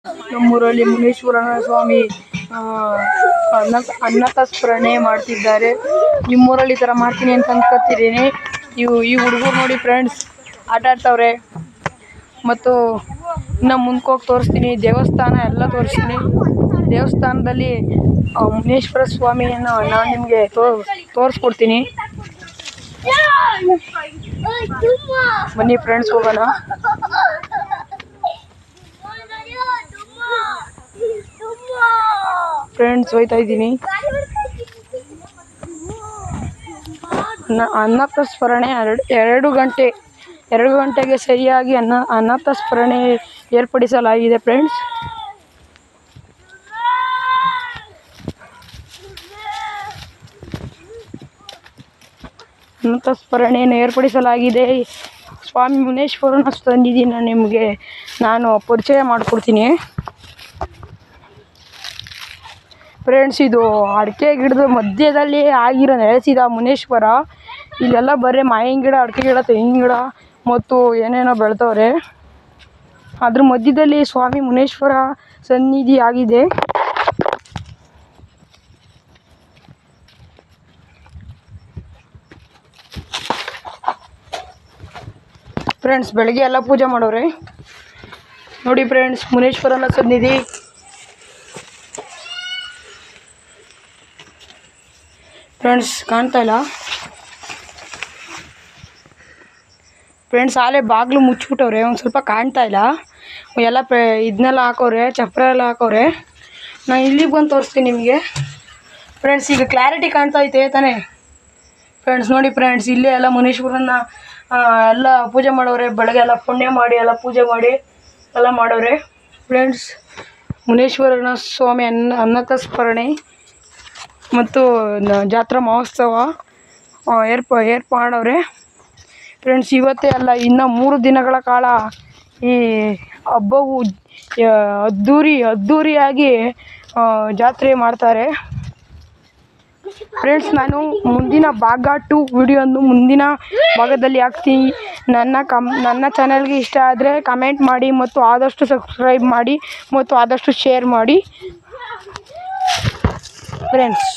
ನಮ್ಮೂರಲ್ಲಿ ಮುನೇಶ್ವರನ ಸ್ವಾಮಿ ಅನ್ನದಾಸೋಹ ಮಾಡ್ತಿದ್ದಾರೆ. ನಿಮ್ಮೂರಲ್ಲಿ ಈ ಥರ ಮಾಡ್ತೀನಿ ಅಂತ ಅನ್ಕೋತಿದ್ದೀನಿ. ಈ ಹುಡುಗರು ನೋಡಿ ಫ್ರೆಂಡ್ಸ್ ಆಟ ಆಡ್ತವ್ರೆ. ಮತ್ತು ಇನ್ನು ಮುಂದಕ್ಕೆ ಹೋಗಿ ತೋರಿಸ್ತೀನಿ, ದೇವಸ್ಥಾನ ಎಲ್ಲ ತೋರಿಸ್ತೀನಿ. ದೇವಸ್ಥಾನದಲ್ಲಿ ಮುನೇಶ್ವರ ಸ್ವಾಮಿಯನ್ನು ನಾನು ನಿಮಗೆ ತೋರಿಸ್ಕೊಡ್ತೀನಿ. ಬನ್ನಿ ಫ್ರೆಂಡ್ಸ್ ಹೋಗೋಣ. ಫ್ರೆಂಡ್ಸ್ ಹೋಯ್ತಾ ಇದ್ದೀನಿ. ಅನ್ನದಾಸೋಹ 2 ಗಂಟೆಗೆ ಸರಿಯಾಗಿ ಅನ್ನದಾಸೋಹ ಏರ್ಪಡಿಸಲಾಗಿದೆ ಫ್ರೆಂಡ್ಸ್. ಅನ್ನದಾಸೋಹ ಏರ್ಪಡಿಸಲಾಗಿದೆ. ಸ್ವಾಮಿ ಮುನೇಶ್ವರನ ಸನ್ನಿಧಿನ ನಿಮಗೆ ನಾನು ಪರಿಚಯ ಮಾಡಿಕೊಡ್ತೀನಿ ಫ್ರೆಂಡ್ಸ್. ಇದು ಅಡಿಕೆ ಗಿಡದ ಮಧ್ಯದಲ್ಲಿ ನೆಲೆಸಿದ ಮುನೇಶ್ವರ. ಇಲ್ಲೆಲ್ಲ ಬರೀ ಮಾವಿನ ಗಿಡ, ಅಡಿಕೆ ಗಿಡ, ತೆಂಗಿನ ಗಿಡ ಮತ್ತು ಏನೇನೋ ಬೆಳೆದವ್ರೆ. ಅದ್ರ ಮಧ್ಯದಲ್ಲಿ ಸ್ವಾಮಿ ಮುನೇಶ್ವರ ಸನ್ನಿಧಿ ಆಗಿದೆ. ಫ್ರೆಂಡ್ಸ್ ಬೆಳಗ್ಗೆ ಎಲ್ಲ ಪೂಜೆ ಮಾಡೋರೆ ನೋಡಿ ಫ್ರೆಂಡ್ಸ್. ಮುನೇಶ್ವರನ ಸನ್ನಿಧಿ ಫ್ರೆಂಡ್ಸ್ ಕಾಣ್ತಾ ಇಲ್ಲ ಫ್ರೆಂಡ್ಸ್. ಆಲೆ ಬಾಗಿಲು ಮುಚ್ಚಿಬಿಟ್ಟವ್ರೆ, ಒಂದು ಸ್ವಲ್ಪ ಕಾಣ್ತಾ ಇಲ್ಲ. ಎಲ್ಲ ಇದನ್ನೆಲ್ಲ ಹಾಕವ್ರೆ, ಚಪ್ಪರ ಎಲ್ಲ ಹಾಕವ್ರೆ. ನಾನು ಇಲ್ಲಿಗೆ ಬಂದು ತೋರಿಸ್ತೀನಿ ನಿಮಗೆ ಫ್ರೆಂಡ್ಸ್. ಈಗ ಕ್ಲಾರಿಟಿ ಕಾಣ್ತಾ ಐತೆ ತಾನೇ ಫ್ರೆಂಡ್ಸ್? ನೋಡಿ ಫ್ರೆಂಡ್ಸ್, ಇಲ್ಲೇ ಎಲ್ಲ ಮುನೇಶ್ವರನ ಎಲ್ಲ ಪೂಜೆ ಮಾಡವ್ರೆ. ಬೆಳಗ್ಗೆ ಎಲ್ಲ ಪುಣ್ಯ ಮಾಡಿ ಎಲ್ಲ ಪೂಜೆ ಮಾಡಿ ಎಲ್ಲ ಮಾಡವ್ರೆ ಫ್ರೆಂಡ್ಸ್. ಮುನೇಶ್ವರನ ಸ್ವಾಮಿ ಅನ್ನದಾಸೋಹ ಮತ್ತು ಜಾತ್ರಾ ಮಹೋತ್ಸವ ಮಾಡವ್ರೆ ಫ್ರೆಂಡ್ಸ್. ಇವತ್ತೇ ಅಲ್ಲ, ಇನ್ನು 3 ದಿನಗಳ ಕಾಲ ಈ ಹಬ್ಬವು ಅದ್ದೂರಿಯಾಗಿ ಜಾತ್ರೆ ಮಾಡ್ತಾರೆ ಫ್ರೆಂಡ್ಸ್. ನಾನು ಮುಂದಿನ ಭಾಗ 2 ವಿಡಿಯೋವನ್ನು ಮುಂದಿನ ಭಾಗದಲ್ಲಿ ಹಾಕ್ತೀನಿ. ನನ್ನ ಚಾನಲ್ಗೆ ಇಷ್ಟ ಆದರೆ ಕಮೆಂಟ್ ಮಾಡಿ ಮತ್ತು ಆದಷ್ಟು ಸಬ್ಸ್ಕ್ರೈಬ್ ಮಾಡಿ ಮತ್ತು ಆದಷ್ಟು ಶೇರ್ ಮಾಡಿ ಫ್ರೆಂಡ್ಸ್.